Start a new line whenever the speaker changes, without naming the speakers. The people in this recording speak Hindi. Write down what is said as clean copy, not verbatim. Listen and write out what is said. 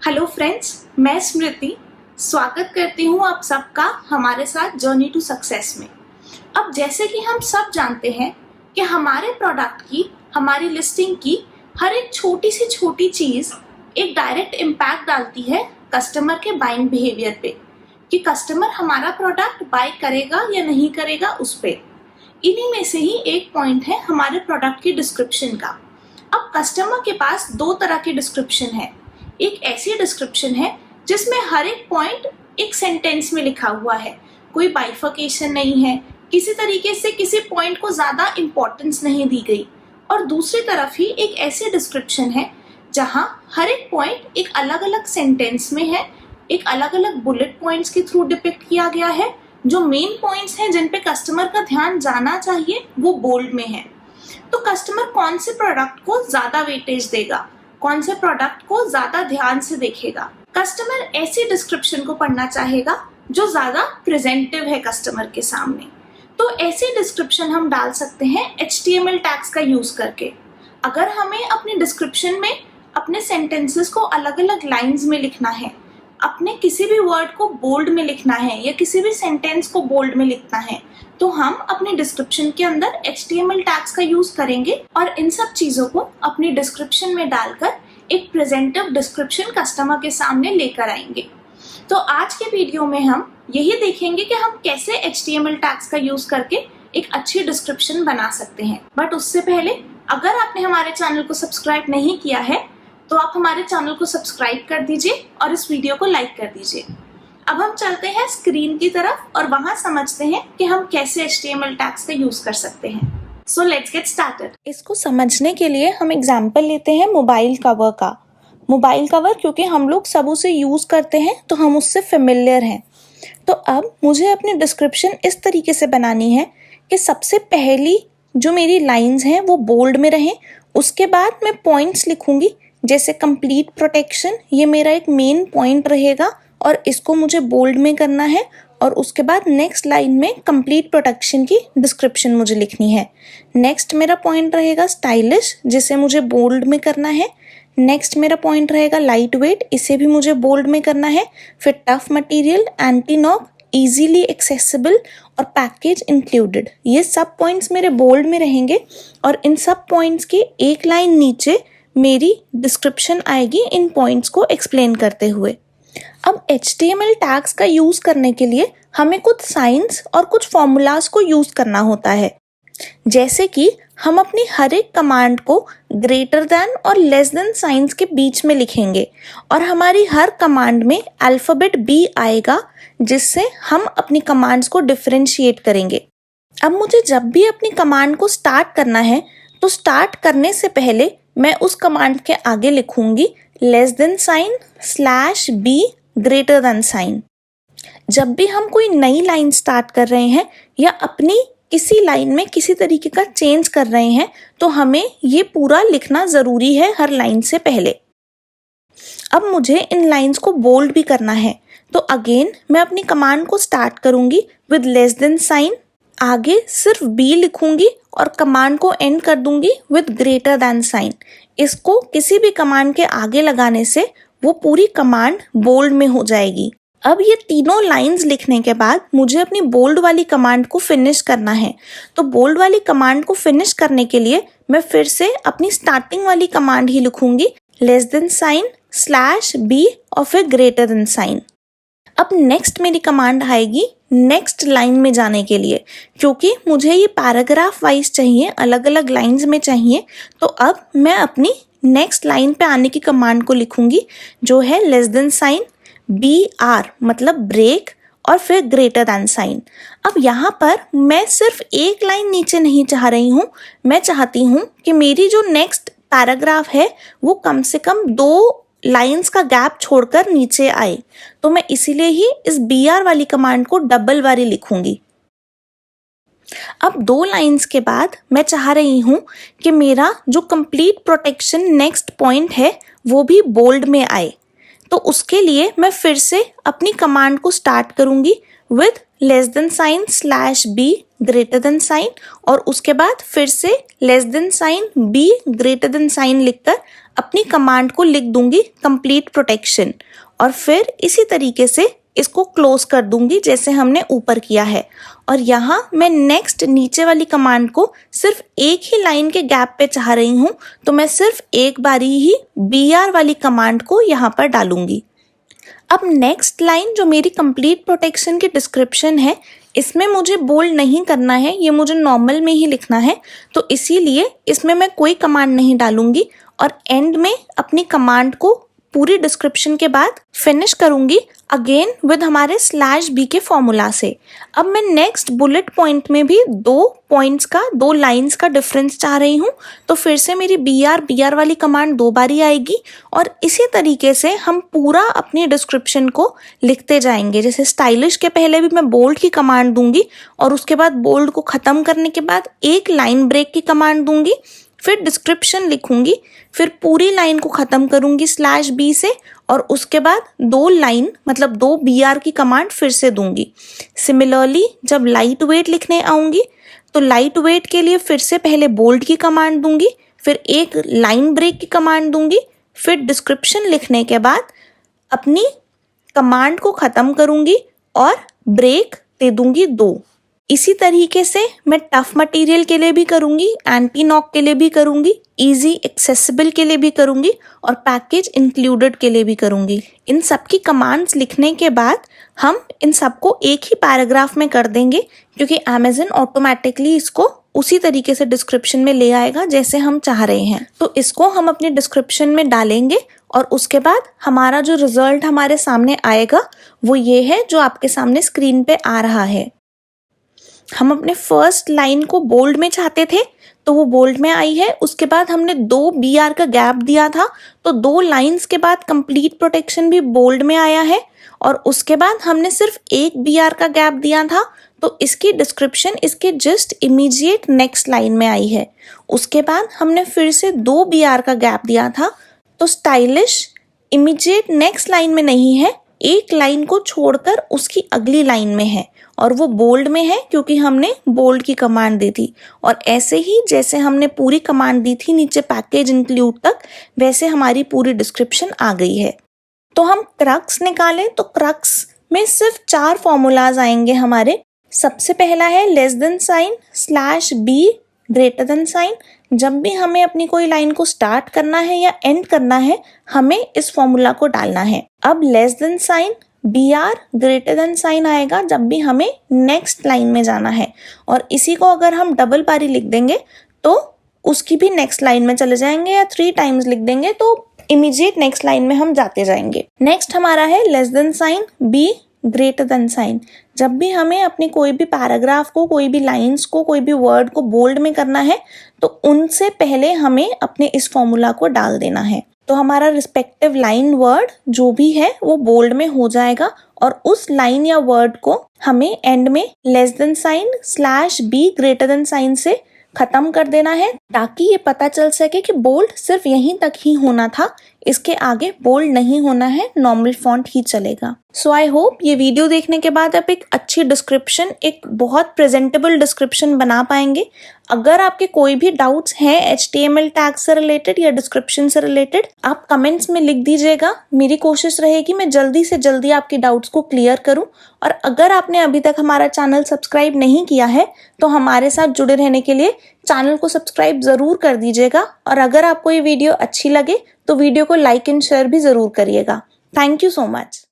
हेलो फ्रेंड्स, मैं स्मृति स्वागत करती हूँ आप सबका हमारे साथ जर्नी टू सक्सेस में। अब जैसे कि हम सब जानते हैं कि हमारे प्रोडक्ट की, हमारी लिस्टिंग की हर एक छोटी से छोटी चीज़ एक डायरेक्ट इम्पैक्ट डालती है कस्टमर के बाइंग बिहेवियर पे, कि कस्टमर हमारा प्रोडक्ट बाय करेगा या नहीं करेगा उस पे। इन्हीं में से ही एक पॉइंट है हमारे प्रोडक्ट की डिस्क्रिप्शन का। अब कस्टमर के पास दो तरह की डिस्क्रिप्शन है। एक ऐसी डिस्क्रिप्शन है जिसमें हर एक पॉइंट एक सेंटेंस में लिखा हुआ है, कोई बाइफर्केशन नहीं है, किसी तरीके से किसी पॉइंट को ज़्यादा इम्पोर्टेंस नहीं दी गई। और दूसरी तरफ ही एक ऐसी डिस्क्रिप्शन है जहाँ हर एक पॉइंट एक अलग अलग सेंटेंस में है, एक अलग अलग बुलेट पॉइंट्स के थ्रू डिपिक्ट किया गया है। जो मेन पॉइंट्स हैं जिन पे कस्टमर का ध्यान जाना चाहिए वो बोल्ड में है। तो कस्टमर कौन से प्रोडक्ट को ज़्यादा वेटेज देगा, कौन से प्रोडक्ट को ज्यादा ध्यान से देखेगा? कस्टमर ऐसी डिस्क्रिप्शन को पढ़ना चाहेगा जो ज्यादा प्रेजेंटिव है कस्टमर के सामने। तो ऐसी डिस्क्रिप्शन हम डाल सकते हैं HTML टैग्स का यूज करके। अगर हमें अपनी डिस्क्रिप्शन में अपने सेंटेंसेस को अलग अलग लाइंस में लिखना है, अपने किसी भी वर्ड को बोल्ड में लिखना है या किसी भी सेंटेंस को बोल्ड में लिखना है, तो हम अपनी डिस्क्रिप्शन के अंदर HTML टैग्स का यूज करेंगे और इन सब चीजों को अपनी डिस्क्रिप्शन में डालकर एक प्रेजेंटिव डिस्क्रिप्शन कस्टमर के सामने लेकर आएंगे। तो आज के वीडियो में हम यही देखेंगे कि हम कैसे HTML टैग्स का यूज करके एक अच्छी डिस्क्रिप्शन बना सकते हैं। बट उससे पहले अगर आपने हमारे चैनल को सब्सक्राइब नहीं किया है तो आप हमारे चैनल को सब्सक्राइब कर दीजिए और इस वीडियो को लाइक कर दीजिए। अब हम चलते हैं स्क्रीन की तरफ और वहां समझते हैं कि हम कैसे HTML टैग्स का यूज कर सकते हैं। So let's get started. इसको समझने के लिए हम एग्जांपल लेते हैं मोबाइल कवर का। मोबाइल कवर क्योंकि हम लोग सब उसे यूज करते हैं तो हम उससे फेमिलियर हैं। तो अब मुझे अपनी डिस्क्रिप्शन इस तरीके से बनानी है कि सबसे पहली जो मेरी लाइंस हैं वो बोल्ड में रहें। उसके बाद मैं पॉइंट्स लिखूंगी, जैसे कंप्लीट प्रोटेक्शन, ये मेरा एक मेन पॉइंट रहेगा और इसको मुझे बोल्ड में करना है। और उसके बाद नेक्स्ट लाइन में कंप्लीट प्रोटेक्शन की डिस्क्रिप्शन मुझे लिखनी है। नेक्स्ट मेरा पॉइंट रहेगा स्टाइलिश, जिसे मुझे बोल्ड में करना है। नेक्स्ट मेरा पॉइंट रहेगा लाइट वेट, इसे भी मुझे बोल्ड में करना है। फिर tough material, anti knock, easily accessible और पैकेज इंक्लूडेड, ये सब पॉइंट्स मेरे बोल्ड में रहेंगे। और इन सब पॉइंट्स की एक लाइन नीचे मेरी डिस्क्रिप्शन आएगी इन पॉइंट्स को एक्सप्लेन करते हुए। अब HTML टैग्स का यूज करने के लिए हमें कुछ साइंस और कुछ फॉर्मूलाज को यूज करना होता है। जैसे कि हम अपनी हर एक कमांड को ग्रेटर देन और लेस देन साइंस के बीच में लिखेंगे और हमारी हर कमांड में अल्फाबेट B आएगा, जिससे हम अपनी कमांड्स को डिफरेंशिएट करेंगे। अब मुझे जब भी अपनी कमांड को स्टार्ट करना है तो स्टार्ट करने से पहले मैं उस कमांड के आगे लिखूंगी less than sign /B greater than sign. जब भी हम कोई नई लाइन स्टार्ट कर रहे हैं या अपनी किसी लाइन में किसी तरीके का चेंज कर रहे हैं तो हमें ये पूरा लिखना ज़रूरी है हर लाइन से पहले। अब मुझे इन लाइंस को बोल्ड भी करना है, तो अगेन मैं अपनी कमांड को स्टार्ट करूंगी विद लेस देन साइन, आगे सिर्फ B लिखूंगी और कमांड को एंड कर दूंगी विद ग्रेटर देन साइन। इसको किसी भी कमांड के आगे लगाने से वो पूरी कमांड बोल्ड में हो जाएगी। अब ये तीनों लाइंस लिखने के बाद मुझे अपनी बोल्ड वाली कमांड को फिनिश करना है। तो बोल्ड वाली कमांड को फिनिश करने के लिए मैं फिर से अपनी स्टार्टिंग वाली कमांड ही लिखूंगी लेस देन साइन /B और फिर ग्रेटर देन साइन। अब नेक्स्ट मेरी कमांड आएगी नेक्स्ट लाइन में जाने के लिए, क्योंकि मुझे ये पैराग्राफ वाइज चाहिए, अलग अलग लाइंस में चाहिए। तो अब मैं अपनी नेक्स्ट लाइन पे आने की कमांड को लिखूंगी जो है लेस देन साइन BR मतलब ब्रेक और फिर ग्रेटर देन साइन। अब यहाँ पर मैं सिर्फ एक लाइन नीचे नहीं चाह रही हूँ, मैं चाहती हूँ कि मेरी जो नेक्स्ट पैराग्राफ है वो कम से कम 2 लाइंस का गैप छोड़कर नीचे आए। तो मैं इसीलिए ही इस BR वाली कमांड को डबल बारी लिखूंगी। अब 2 लाइंस के बाद मैं चाह रही हूँ कि मेरा जो कंप्लीट प्रोटेक्शन नेक्स्ट पॉइंट है वो भी बोल्ड में आए। तो उसके लिए मैं फिर से अपनी कमांड को स्टार्ट करूंगी with less than sign /B greater than sign और उसके बाद फिर से less than sign B greater than sign लिखकर अपनी कमांड को लिख दूंगी कंप्लीट प्रोटेक्शन और फिर इसी तरीके से इसको क्लोज कर दूंगी जैसे हमने ऊपर किया है। और यहाँ मैं नेक्स्ट नीचे वाली कमांड को सिर्फ एक ही लाइन के गैप पे चाह रही हूँ, तो मैं सिर्फ एक बारी ही BR वाली कमांड को यहाँ पर डालूंगी। अब नेक्स्ट लाइन जो मेरी कंप्लीट प्रोटेक्शन की डिस्क्रिप्शन है, इसमें मुझे बोल्ड नहीं करना है, ये मुझे नॉर्मल में ही लिखना है, तो इसीलिए इसमें मैं कोई कमांड नहीं डालूंगी और एंड में अपनी कमांड को पूरी डिस्क्रिप्शन के बाद फिनिश करूंगी अगेन विद हमारे /B के फॉर्मूला से। अब मैं नेक्स्ट बुलेट पॉइंट में भी 2 लाइंस का डिफरेंस चाह रही हूँ, तो फिर से मेरी BR वाली कमांड 2 बारी आएगी और इसी तरीके से हम पूरा अपनी डिस्क्रिप्शन को लिखते जाएंगे। जैसे स्टाइलिश के पहले भी मैं बोल्ड की कमांड दूंगी और उसके बाद बोल्ड को ख़त्म करने के बाद एक लाइन ब्रेक की कमांड दूंगी, फिर डिस्क्रिप्शन लिखूंगी, फिर पूरी लाइन को ख़त्म करूंगी /B से और उसके बाद 2 लाइन मतलब 2 BR की कमांड फिर से दूंगी। सिमिलरली जब लाइट वेट लिखने आऊंगी तो लाइट वेट के लिए फिर से पहले बोल्ड की कमांड दूंगी, फिर एक लाइन ब्रेक की कमांड दूंगी, फिर डिस्क्रिप्शन लिखने के बाद अपनी कमांड को ख़त्म करूंगी और ब्रेक दे दूंगी 2। इसी तरीके से मैं टफ मटेरियल के लिए भी करूंगी, एंटी नॉक के लिए भी करूंगी, इजी एक्सेसिबल के लिए भी करूंगी और पैकेज इंक्लूडेड के लिए भी करूंगी। इन सब की कमांड्स लिखने के बाद हम इन सबको एक ही पैराग्राफ में कर देंगे, क्योंकि अमेज़न ऑटोमेटिकली इसको उसी तरीके से डिस्क्रिप्शन में ले आएगा जैसे हम चाह रहे हैं। तो इसको हम अपने डिस्क्रिप्शन में डालेंगे और उसके बाद हमारा जो रिजल्ट हमारे सामने आएगा वो ये है जो आपके सामने स्क्रीन पे आ रहा है। हम अपने फर्स्ट लाइन को बोल्ड में चाहते थे तो वो बोल्ड में आई है। उसके बाद हमने 2 BR का गैप दिया था तो 2 लाइंस के बाद कंप्लीट प्रोटेक्शन भी बोल्ड में आया है। और उसके बाद हमने सिर्फ एक BR का गैप दिया था तो इसकी डिस्क्रिप्शन इसके जस्ट इमीडिएट नेक्स्ट लाइन में आई है। उसके बाद हमने फिर से 2 BR का गैप दिया था तो स्टाइलिश इमीडिएट नेक्स्ट लाइन में नहीं है, एक लाइन को छोड़कर उसकी अगली लाइन में है और वो बोल्ड में है क्योंकि हमने बोल्ड की कमांड दी थी। और ऐसे ही जैसे हमने पूरी कमांड दी थी नीचे पैकेज इंक्लूड तक, वैसे हमारी पूरी डिस्क्रिप्शन आ गई है। तो हम क्रक्स निकालें तो क्रक्स में सिर्फ 4 फॉर्मूलाज आएंगे हमारे। सबसे पहला है <, /B <। जब भी हमें अपनी कोई लाइन को स्टार्ट करना है या एंड करना है, हमें इस फॉर्मूला को डालना है। अब <, BR आएगा जब भी हमें नेक्स्ट लाइन में जाना है और इसी को अगर हम डबल बारी लिख देंगे तो उसकी भी नेक्स्ट लाइन में चले जाएंगे, या 3 टाइम्स लिख देंगे तो इमीडिएट नेक्स्ट लाइन में हम जाते जाएंगे। नेक्स्ट हमारा है <, B जब भी हमें अपनी कोई भी पैराग्राफ को, कोई भी लाइंस को, कोई भी वर्ड को बोल्ड में करना है तो उनसे पहले हमें अपने इस फॉर्मूला को डाल देना है। तो हमारा रिस्पेक्टिव लाइन वर्ड जो भी है वो बोल्ड में हो जाएगा और उस लाइन या वर्ड को हमें एंड में <, /B से खत्म कर देना है ताकि ये पता चल सके कि बोल्ड सिर्फ यहीं तक ही होना था, इसके आगे बोल्ड नहीं होना है, नॉर्मल फॉन्ट ही चलेगा। सो आई होप ये वीडियो देखने के बाद आप एक अच्छी डिस्क्रिप्शन, एक बहुत प्रेजेंटेबल डिस्क्रिप्शन बना पाएंगे। अगर आपके कोई भी डाउट्स हैं HTML टैग से रिलेटेड या डिस्क्रिप्शन से रिलेटेड, आप कमेंट्स में लिख दीजिएगा। मेरी कोशिश रहेगी मैं जल्दी से जल्दी आपकी डाउट्स को क्लियर करूं। और अगर आपने अभी तक हमारा चैनल सब्सक्राइब नहीं किया है तो हमारे साथ जुड़े रहने के लिए चैनल को सब्सक्राइब ज़रूर कर दीजिएगा। और अगर आपको ये वीडियो अच्छी लगे तो वीडियो को लाइक एंड शेयर भी ज़रूर करिएगा। Thank you so much.